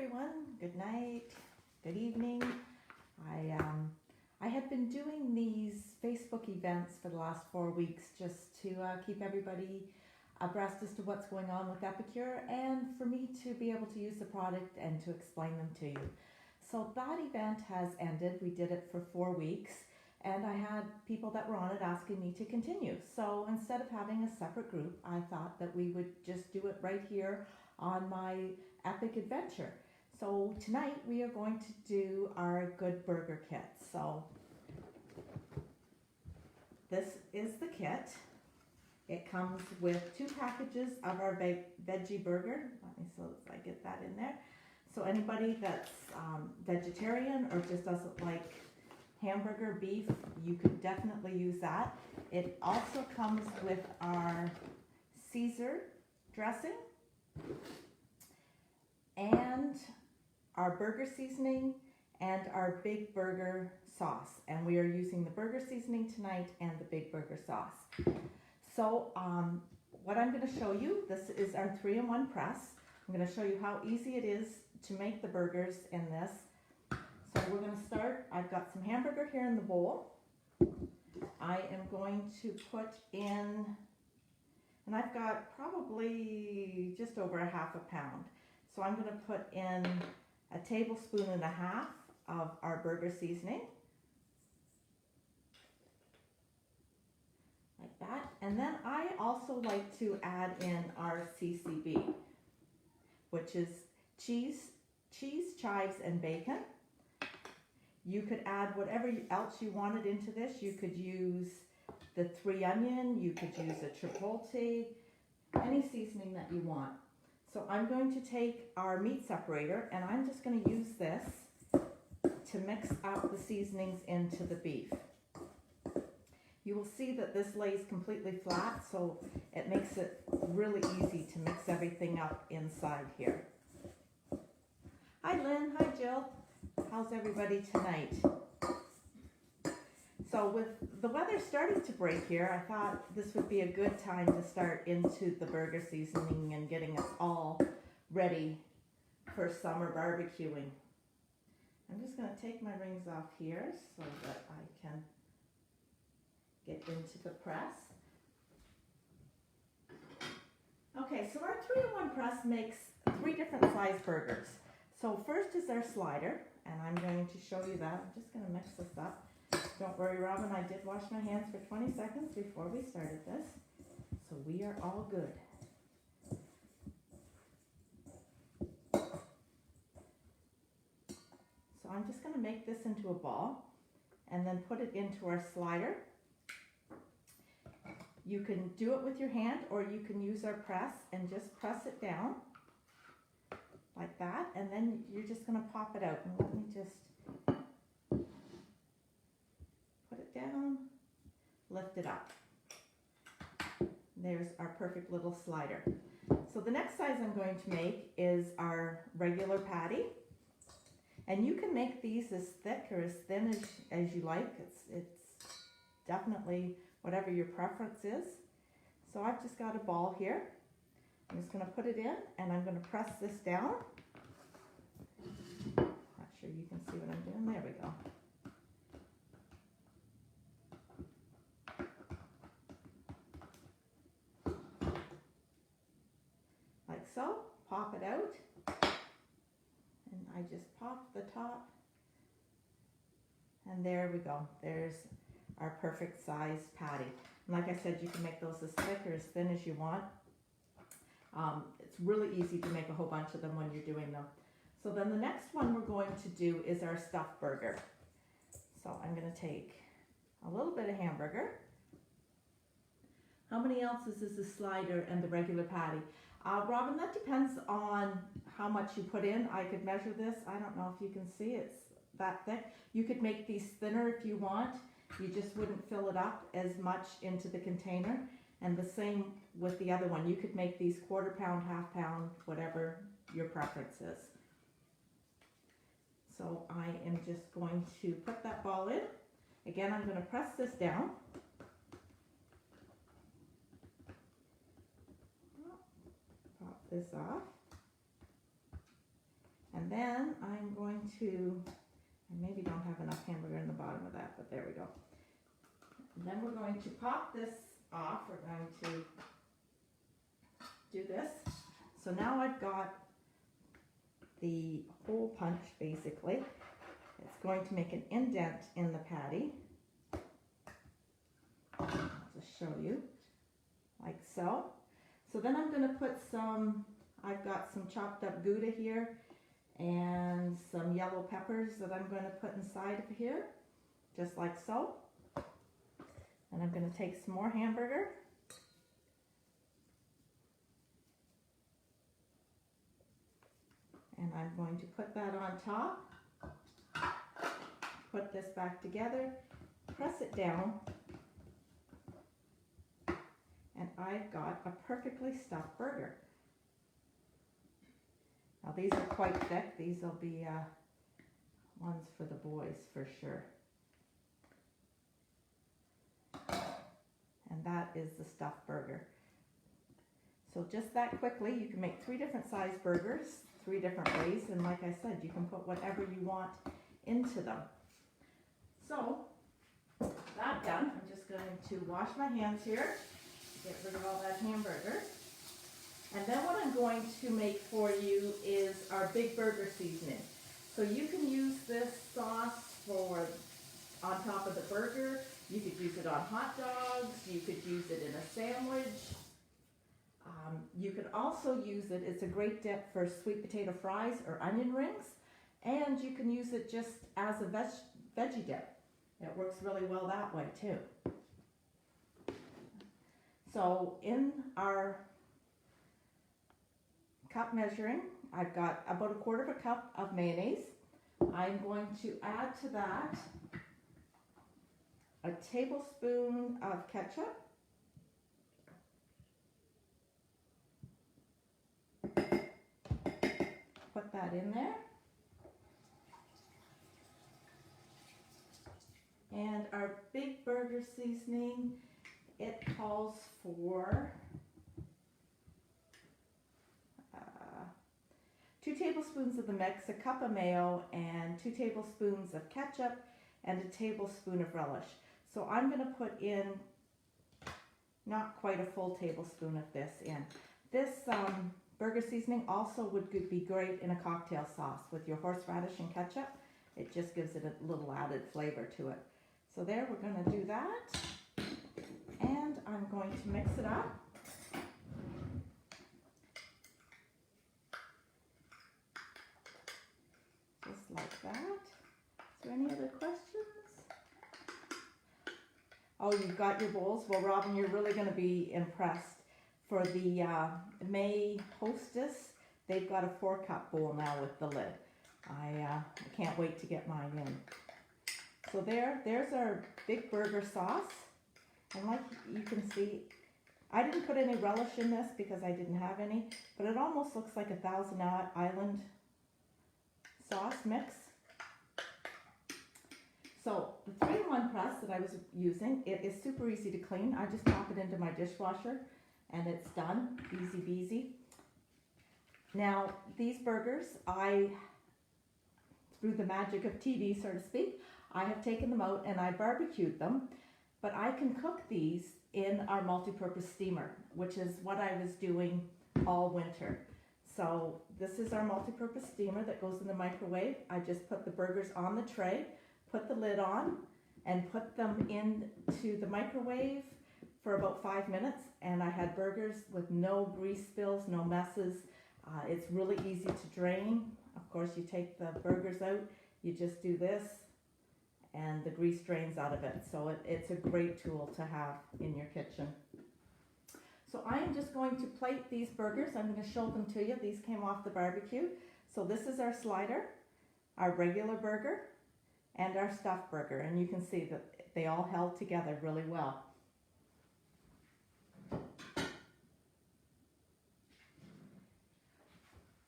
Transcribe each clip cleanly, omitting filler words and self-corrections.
everyone. Good night. Good evening. I have been doing these Facebook events for the last 4 weeks just to keep everybody abreast as to what's going on with Epicure and for me to be able to use the product and to explain them to you. So that event has ended. We did it for 4 weeks and I had people that were on it asking me to continue. So instead of having a separate group, I thought that we would just do it right here on my Epic Adventure. So tonight we are going to do our Good Burger Kit. So this is the kit. It comes with 2 packages of our veggie burger. Let me so I get that in there. So anybody that's vegetarian or just doesn't like hamburger beef, you could definitely use that. It also comes with our Caesar dressing and our burger seasoning and our big burger sauce. And we are using the burger seasoning tonight and the big burger sauce. So what I'm going to show you, this is our 3-in-1 press. I'm going to show you how easy it is to make the burgers in this. So we're going to start, I've got some hamburger here in the bowl. I am going to put in, and I've got probably just over a half a pound. So I'm going to put in a 1.5 tablespoons of our burger seasoning. Like that. And then I also like to add in our CCB, which is cheese, chives, and bacon. You could add whatever else you wanted into this. You could use the 3 onion, you could use a chipotle, any seasoning that you want. So I'm going to take our meat separator and I'm just going to use this to mix out the seasonings into the beef. You will see that this lays completely flat, so it makes it really easy to mix everything up inside here. Hi Lynn, hi Jill. How's everybody tonight? So with the weather starting to break here, I thought this would be a good time to start into the burger seasoning and getting us all ready for summer barbecuing. I'm just going to take my rings off here so that I can get into the press. Okay, so our 3-in-1 press makes 3 different size burgers. So first is our slider, and I'm going to show you that. I'm just going to mix this up. Don't worry, Robin, I did wash my hands for 20 seconds before we started this, so we are all good. So I'm just going to make this into a ball and then put it into our slider. You can do it with your hand or you can use our press and just press it down like that, and then you're just going to pop it out. And let me just put it down, lift it up. There's our perfect little slider. So the next size I'm going to make is our regular patty. And you can make these as thick or as thin as you like. It's definitely whatever your preference is. So I've just got a ball here. I'm just going to put it in and I'm going to press this down. Not sure you can see what I'm doing. There we go. Like so. Pop it out. And I just pop the top. And there we go. There's our perfect size patty. And like I said, you can make those as thick or as thin as you want. It's really easy to make a whole bunch of them when you're doing them. So then the next one we're going to do is our stuffed burger. So I'm going to take a little bit of hamburger. How many ounces is the slider and the regular patty? Robin, that depends on how much you put in. I could measure this. I don't know if you can see it's that thick. You could make these thinner if you want. You just wouldn't fill it up as much into the container. And the same with the other one. You could make these 1/4 pound, 1/2 pound, whatever your preference is. So I am just going to put that ball in. Again, I'm going to press this down. Pop this off. And then I'm going to, I maybe don't have enough hamburger in the bottom of that, but there we go. And then we're going to pop this off. We're going to do this. So now I've got the hole punch basically. It's going to make an indent in the patty. I'll just show you, like so. So then I'm going to put some, I've got some chopped up Gouda here and some yellow peppers that I'm going to put inside of here, just like so. And I'm going to take some more hamburger. And I'm going to put that on top. Put this back together, press it down, and I've got a perfectly stuffed burger. Now these are quite thick. These will be ones for the boys for sure. And that is the stuffed burger. So just that quickly, you can make 3 different size burgers, 3 different ways, and like I said, you can put whatever you want into them. So, that done, I'm just going to wash my hands here, get rid of all that hamburger. And then what I'm going to make for you is our big burger seasoning. So you can use this sauce for on top of the burger. You could use it on hot dogs. You could use it in a sandwich. You could also use it, it's a great dip for sweet potato fries or onion rings. And you can use it just as a veggie dip. It works really well that way too. So in our cup measuring, I've got about 1/4 cup of mayonnaise. I'm going to add to that a tablespoon of ketchup, put that in there. And our big burger seasoning, it calls for 2 tablespoons of the mix, a cup of mayo, and 2 tablespoons of ketchup, and a tablespoon of relish. So I'm going to put in not quite a full tablespoon of this in. This burger seasoning also would be great in a cocktail sauce with your horseradish and ketchup. It just gives it a little added flavor to it. So there, we're going to do that, and I'm going to mix it up. Just like that. Is there any other questions? Oh, you've got your bowls? Well, Robin, you're really going to be impressed. For the May Hostess, they've got a 4-cup bowl now with the lid. I can't wait to get mine in. So there's our big burger sauce. And like you can see, I didn't put any relish in this because I didn't have any, but it almost looks like a Thousand Island sauce mix. So the 3-in-1 press that I was using, it is super easy to clean. I just pop it into my dishwasher and it's done, easy peasy. Now these burgers, through the magic of TV, so to speak, I have taken them out and I barbecued them, but I can cook these in our multi-purpose steamer, which is what I was doing all winter. So this is our multi-purpose steamer that goes in the microwave. I just put the burgers on the tray, put the lid on, and put them into the microwave for about 5 minutes, and I had burgers with no grease spills, no messes. It's really easy to drain. Of course, you take the burgers out, you just do this, and the grease drains out of it. So it's a great tool to have in your kitchen. So I am just going to plate these burgers. I'm going to show them to you. These came off the barbecue. So this is our slider, our regular burger, and our stuffed burger. And you can see that they all held together really well.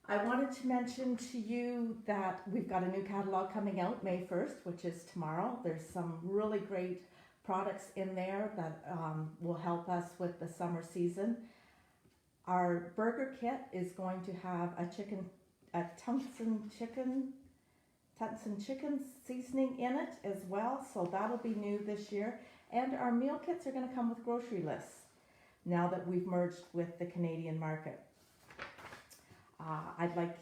I wanted to mention to you that we've got a new catalog coming out May 1st, which is tomorrow. There's some really great products in there that will help us with the summer season. Our burger kit is going to have a chicken a Tuscan chicken seasoning in it as well, so that'll be new this year. And our meal kits are going to come with grocery lists now that we've merged with the Canadian market. I'd like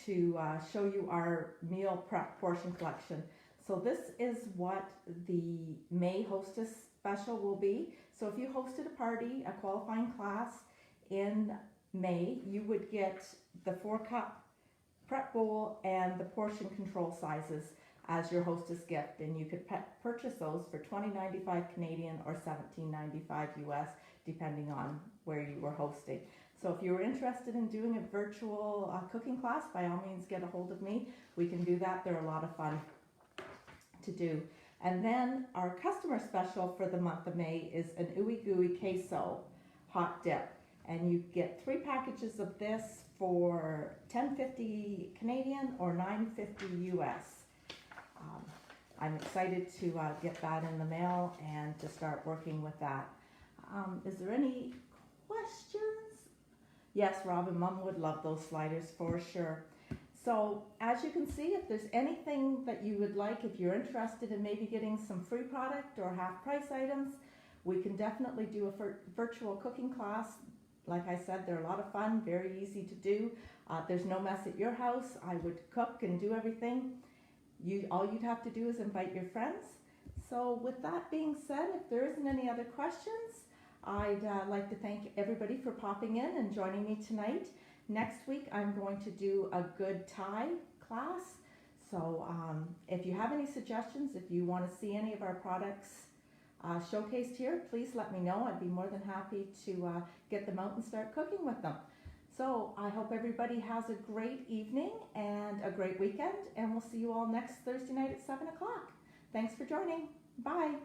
to show you our meal prep portion collection. So this is what the May hostess special will be. So if you hosted a party, a qualifying class in May, you would get the 4-cup prep bowl and the portion control sizes as your hostess gift, and you could purchase those for $20.95 Canadian or $17.95 US, depending on where you were hosting. So if you were interested in doing a virtual cooking class, by all means get a hold of me. We can do that. They're a lot of fun to do. And then our customer special for the month of May is an ooey gooey queso hot dip. And you get 3 packages of this for $10.50 Canadian or $9.50 US. I'm excited to get that in the mail and to start working with that. Is there any questions? Yes, Robin, Mom would love those sliders for sure. So as you can see, if there's anything that you would like, if you're interested in maybe getting some free product or half price items, we can definitely do a virtual cooking class. Like I said, they're a lot of fun, very easy to do. There's no mess at your house. I would cook and do everything. All you'd have to do is invite your friends. So with that being said, if there isn't any other questions, I'd like to thank everybody for popping in and joining me tonight. Next week, I'm going to do a good Thai class. So if you have any suggestions, if you want to see any of our products showcased here, please let me know. I'd be more than happy to get them out and start cooking with them. So I hope everybody has a great evening and a great weekend, and we'll see you all next Thursday night at 7 o'clock. Thanks for joining. Bye.